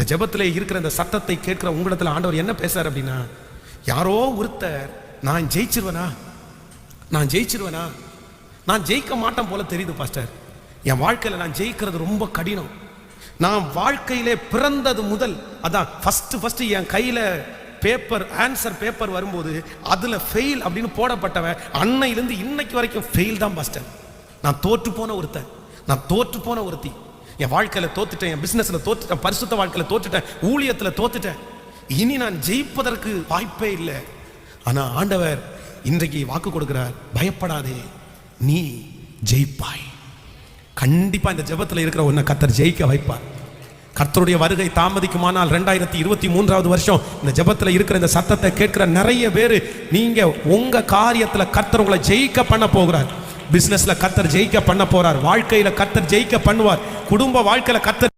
இந்த ஜெபத்தில் இருக்கிற இந்த சத்தத்தை கேட்கிற உங்களிடத்தில் ஆண்டவர் என்ன பேசுறார் அப்படின்னா, யாரோ ஒருத்தர் நான் ஜெயிச்சிருவேனா, நான் ஜெயிச்சிருவேனா, நான் ஜெயிக்க மாட்டேன் போல தெரியுது பாஸ்டர். என் வாழ்க்கையில் நான் ஜெயிக்கிறது ரொம்ப கடினம். நான் வாழ்க்கையிலே பிறந்தது முதல் அதான் ஃபர்ஸ்ட் என் கையில் பேப்பர் ஆன்சர் பேப்பர் வரும்போது அதில் ஃபெயில் அப்படின்னு போடப்பட்டவன் அன்னையிலேருந்து இன்னைக்கு வரைக்கும் ஃபெயில் தான் பாஸ்டர். நான் தோற்று போன ஒருத்தன், நான் தோற்று போன ஒருத்தி. என் வாழ்க்கையில் தோத்துட்டேன், என் பிஸ்னஸில் தோத்துட்டேன், பரிசுத்த வாழ்க்கையில் தோத்துட்டேன், ஊழியத்தில் தோத்துட்டேன். இனி நான் ஜெயிப்பதற்கு வாய்ப்பே இல்லை. ஆனால் ஆண்டவர் இன்றைக்கு வாக்கு கொடுக்கிறார், பயப்படாதே, நீ ஜெயிப்பாய். கண்டிப்பாக இந்த ஜெபத்தில் இருக்கிற ஒன்றை கர்த்தர் ஜெயிக்க வைப்பார். கர்த்தருடைய வருகை தாமதிக்குமானால் 2023 வருஷம் இந்த ஜெபத்தில் இருக்கிற இந்த சத்தத்தை கேட்கிற நிறைய பேர், நீங்க உங்க காரியத்தில் கர்த்தர் உங்களை ஜெயிக்க பண்ண போகிறார். பிசினஸ்ல கர்த்தர் ஜெயிக்க பண்ண போறார், வாழ்க்கையில கர்த்தர் ஜெயிக்க பண்ணுவார், குடும்ப வாழ்க்கையில கர்த்தர்